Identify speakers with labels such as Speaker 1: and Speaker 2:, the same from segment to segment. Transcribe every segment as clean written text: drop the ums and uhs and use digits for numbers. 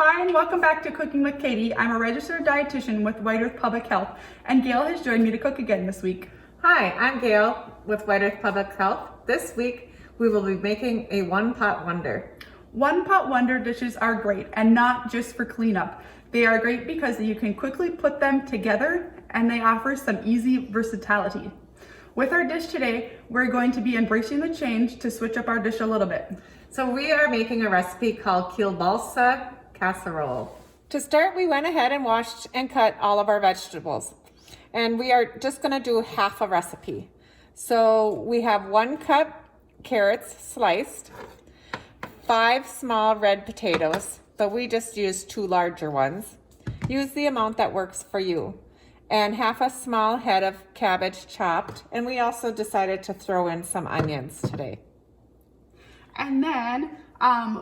Speaker 1: Hi and welcome back to Cooking with Katie. I'm a registered dietitian with White Earth Public Health, and Gail has joined me to cook again this week.
Speaker 2: Hi, I'm Gail with White Earth Public Health. This week we will be making a one-pot wonder.
Speaker 1: One-pot wonder dishes are great, and not just for cleanup. They are great because you can quickly put them together and they offer some easy versatility. With our dish today, we're going to be embracing the change to switch up our dish a little bit.
Speaker 2: So we are making a recipe called Kielbasa Casserole. To start, we went ahead and washed and cut all of our vegetables. And we are just gonna do half a recipe. So we have 1 cup carrots sliced, 5 small red potatoes, but we just used 2 larger ones. Use the amount that works for you. And half a small head of cabbage chopped. And we also decided to throw in some onions today.
Speaker 1: And then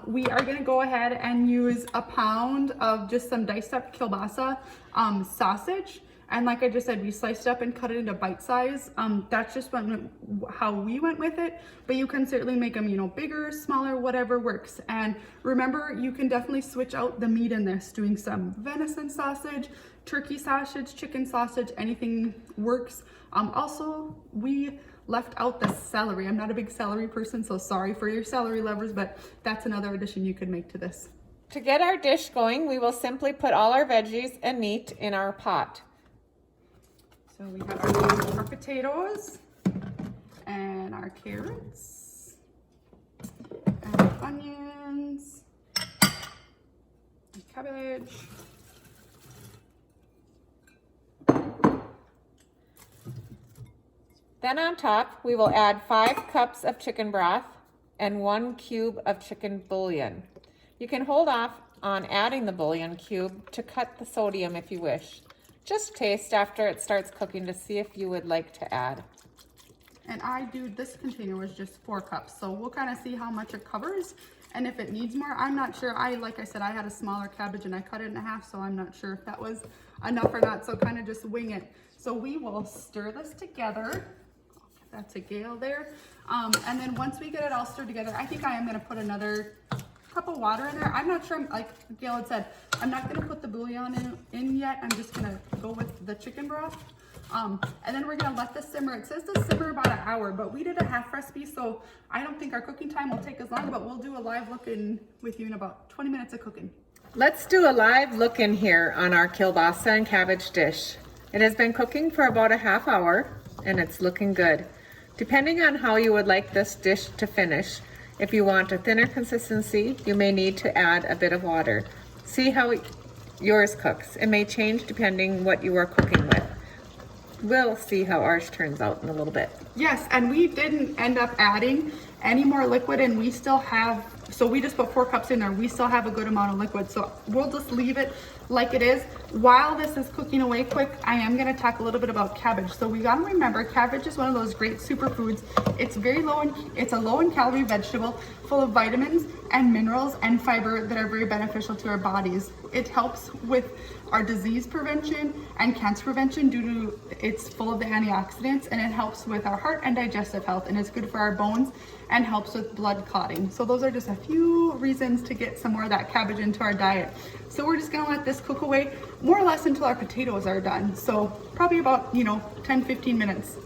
Speaker 1: we are gonna go ahead and use a pound of just some diced up kielbasa sausage. And like I just said, we sliced it up and cut it into bite size. That's just how we went with it, but you can certainly make them, bigger, smaller, whatever works. And remember, you can definitely switch out the meat in this, doing some venison sausage, turkey sausage, chicken sausage, anything works. Also, we left out the celery. I'm not a big celery person, so sorry for your celery lovers, but that's another addition you could make to this.
Speaker 2: To get our dish going, we will simply put all our veggies and meat in our pot.
Speaker 1: So we have our potatoes and our carrots and our onions, and cabbage.
Speaker 2: Then on top, we will add 5 cups of chicken broth and 1 cube of chicken bouillon. You can hold off on adding the bouillon cube to cut the sodium if you wish. Just taste after it starts cooking to see if you would like to add.
Speaker 1: And this container was just 4 cups, so we'll kind of see how much it covers and if it needs more. I'm not sure. Like I said, I had a smaller cabbage and I cut it in half, so I'm not sure if that was enough or not, so kind of just wing it. So we will stir this together. That's a Gail there. And then once we get it all stirred together, I think I am going to put another cup of water in there. I'm not sure, like Gail had said, I'm not going to put the bouillon in yet. I'm just going to go with the chicken broth. And then we're going to let this simmer. It says to simmer about an hour, but we did a half recipe, so I don't think our cooking time will take as long, but we'll do a live look in with you in about 20 minutes of cooking.
Speaker 2: Let's do a live look in here on our kielbasa and cabbage dish. It has been cooking for about a half hour and it's looking good. Depending on how you would like this dish to finish, if you want a thinner consistency, you may need to add a bit of water. See how yours cooks. It may change depending what you are cooking with. We'll see how ours turns out in a little bit.
Speaker 1: Yes, and we didn't end up adding any more liquid, and we still have, so we just put 4 cups in there. We still have a good amount of liquid, so we'll just leave it like it is. While this is cooking away quick, I am gonna talk a little bit about cabbage. So we gotta remember, cabbage is one of those great superfoods. It's it's a low in calorie vegetable, full of vitamins and minerals and fiber that are very beneficial to our bodies. It helps with our disease prevention and cancer prevention due to it's full of the antioxidants, and it helps with our heart and digestive health, and it's good for our bones and helps with blood clotting. So those are just a few reasons to get some more of that cabbage into our diet. So we're just gonna let this cook away more or less until our potatoes are done. So probably about, 10-15 minutes.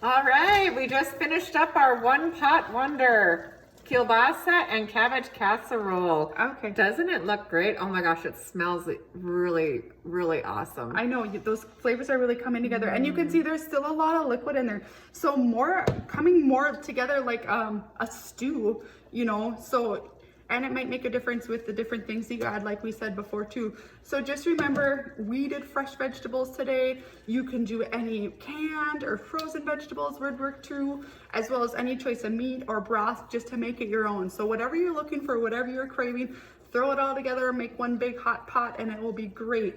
Speaker 2: All right, we just finished up our one-pot wonder. Kielbasa and cabbage casserole.
Speaker 1: Okay.
Speaker 2: Doesn't it look great? Oh my gosh, it smells really, really awesome.
Speaker 1: I know, those flavors are really coming together, and you can see there's still a lot of liquid in there. So coming more together like a stew, and it might make a difference with the different things that you add, like we said before too. So just remember, we did fresh vegetables today. You can do any canned or frozen vegetables would work too, as well as any choice of meat or broth, just to make it your own. So whatever you're looking for, whatever you're craving, throw it all together, make one big hot pot, and it will be great.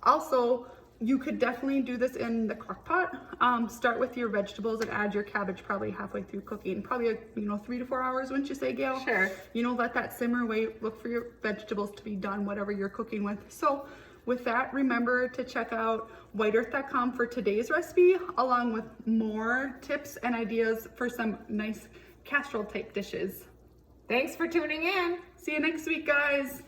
Speaker 1: Also, you could definitely do this in the crock pot. Start with your vegetables and add your cabbage probably halfway through cooking. Probably 3 to 4 hours, wouldn't you say, Gail?
Speaker 2: Sure.
Speaker 1: Let that simmer, wait, look for your vegetables to be done, whatever you're cooking with. So with that, remember to check out whiteearth.com for today's recipe, along with more tips and ideas for some nice casserole type dishes.
Speaker 2: Thanks for tuning in.
Speaker 1: See you next week, guys.